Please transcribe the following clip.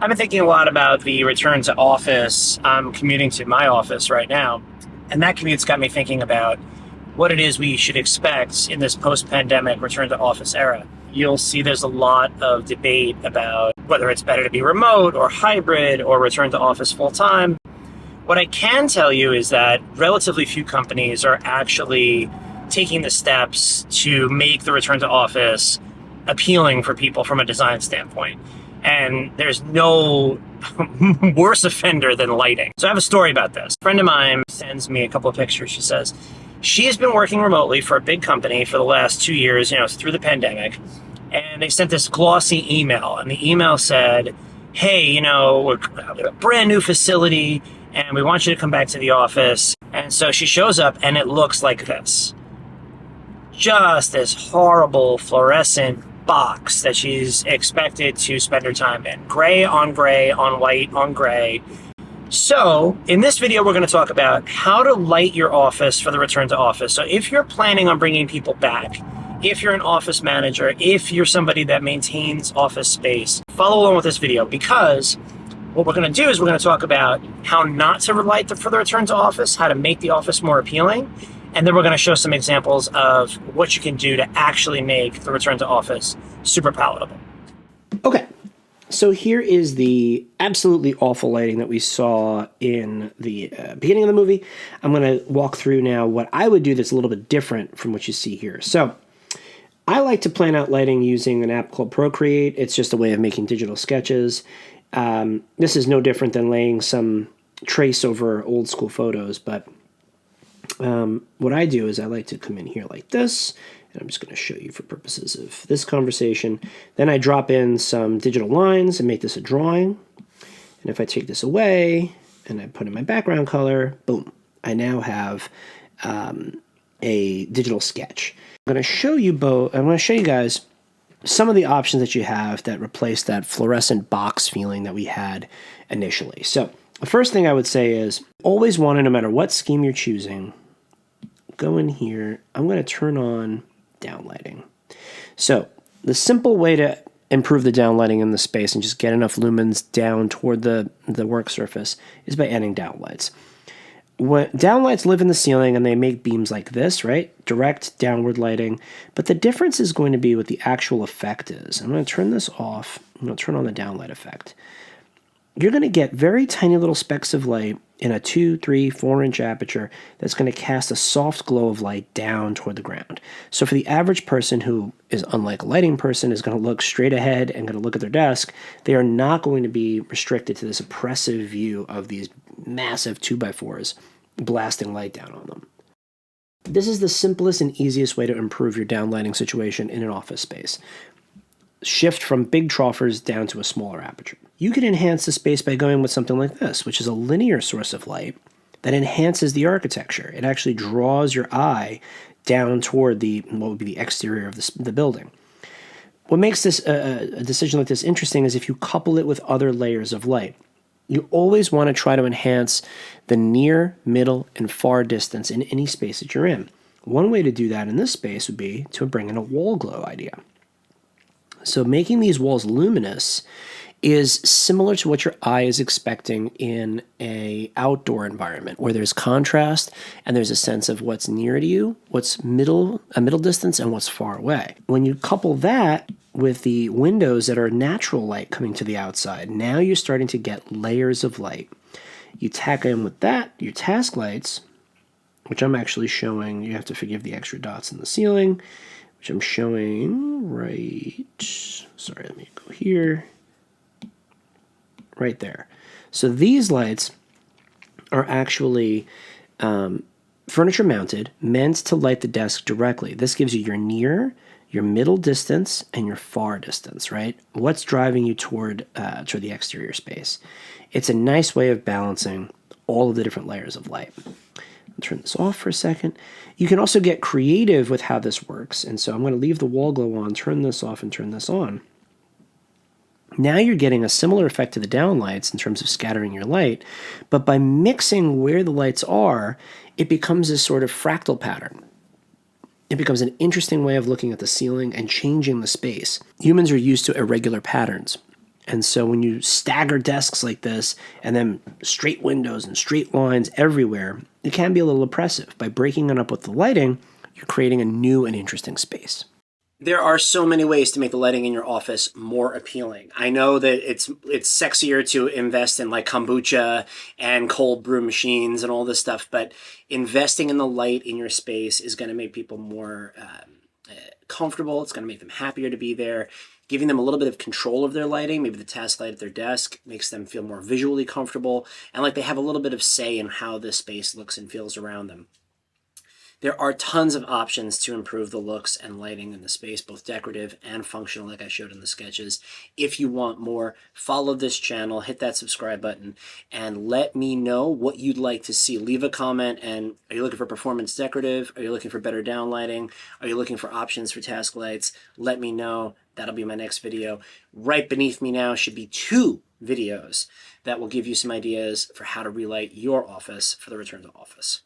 I've been thinking a lot about the return to office. I'm commuting to my office right now, and that commute's got me thinking about what it is we should expect in this post-pandemic return to office era. You'll see there's a lot of debate about whether it's better to be remote or hybrid or return to office full-time. What I can tell you is that relatively few companies are actually taking the steps to make the return to office appealing for people from a design standpoint. And there's no worse offender than lighting. So I have a story about this. A friend of mine sends me a couple of pictures. She says she has been working remotely for a big company for the last 2 years, through the pandemic. And they sent this glossy email. And the email said, hey, we're a brand new facility and we want you to come back to the office. And so she shows up and it looks like this. Just this horrible fluorescent box that she's expected to spend her time in. Gray on white on gray. So in this video, we're going to talk about how to light your office for the return to office. So if you're planning on bringing people back, if you're an office manager, if you're somebody that maintains office space, follow along with this video, because what we're going to do is we're going to talk about how not to light for the return to office, how to make the office more appealing, and then we're going to show some examples of what you can do to actually make the return to office super palatable. Okay, so here is the absolutely awful lighting that we saw in the beginning of the movie. I'm going to walk through now what I would do that's a little bit different from what you see here. So I like to plan out lighting using an app called Procreate. It's just a way of making digital sketches. This is no different than laying some trace over old school photos, but what I do is I like to come in here like this, and I'm just going to show you for purposes of this conversation. Then I drop in some digital lines and make this a drawing. And if I take this away and I put in my background color, boom, I now have a digital sketch. I'm going to show you both. I'm going to show you guys some of the options that you have that replace that fluorescent box feeling that we had initially. So the first thing I would say is always want to, no matter what scheme you're choosing, go in here. I'm going to turn on downlighting. So the simple way to improve the downlighting in the space and just get enough lumens down toward the work surface is by adding downlights. When downlights live in the ceiling and they make beams like this, right? Direct downward lighting. But the difference is going to be what the actual effect is. I'm going to turn this off. I'm going to turn on the downlight effect. You're going to get very tiny little specks of light in a 2, 3, 4-inch aperture that's going to cast a soft glow of light down toward the ground. So for the average person who is, unlike a lighting person, is going to look straight ahead and going to look at their desk, they are not going to be restricted to this oppressive view of these massive 2x4s blasting light down on them. This is the simplest and easiest way to improve your downlighting situation in an office space. Shift from big troughers down to a smaller aperture. You can enhance the space by going with something like this, which is a linear source of light that enhances the architecture. It actually draws your eye down toward what would be the exterior of the building. What makes this a decision like this interesting is if you couple it with other layers of light. You always want to try to enhance the near, middle, and far distance in any space that you're in. One way to do that in this space would be to bring in a wall glow idea. So making these walls luminous is similar to what your eye is expecting in an outdoor environment where there's contrast and there's a sense of what's near to you, what's a middle distance, and what's far away. When you couple that with the windows that are natural light coming to the outside, now you're starting to get layers of light. You tack in with that your task lights, which I'm actually showing. You have to forgive the extra dots in the ceiling, which I'm showing right, sorry, let me go here, right there. So these lights are actually furniture mounted, meant to light the desk directly. This gives you your near, your middle distance, and your far distance, right? What's driving you toward the exterior space. It's a nice way of balancing all of the different layers of light. I'll turn this off for a second. You can also get creative with how this works. And so I'm going to leave the wall glow on, turn this off, and turn this on. Now you're getting a similar effect to the downlights in terms of scattering your light, but by mixing where the lights are, it becomes this sort of fractal pattern. It becomes an interesting way of looking at the ceiling and changing the space. Humans are used to irregular patterns, And so when you stagger desks like this and then straight windows and straight lines everywhere, it can be a little oppressive. By breaking it up with the lighting, you're creating a new and interesting space. There are so many ways to make the lighting in your office more appealing. I know that it's sexier to invest in like kombucha and cold brew machines and all this stuff, but investing in the light in your space is going to make people more comfortable. It's going to make them happier to be there. Giving them a little bit of control of their lighting, maybe the task light at their desk, makes them feel more visually comfortable and like they have a little bit of say in how this space looks and feels around them. There are tons of options to improve the looks and lighting in the space, both decorative and functional, like I showed in the sketches. If you want more, follow this channel, hit that subscribe button, and let me know what you'd like to see. Leave a comment, and are you looking for performance decorative? Are you looking for better downlighting? Are you looking for options for task lights? Let me know. That'll be my next video. Right beneath me now should be 2 videos that will give you some ideas for how to relight your office for the return to office.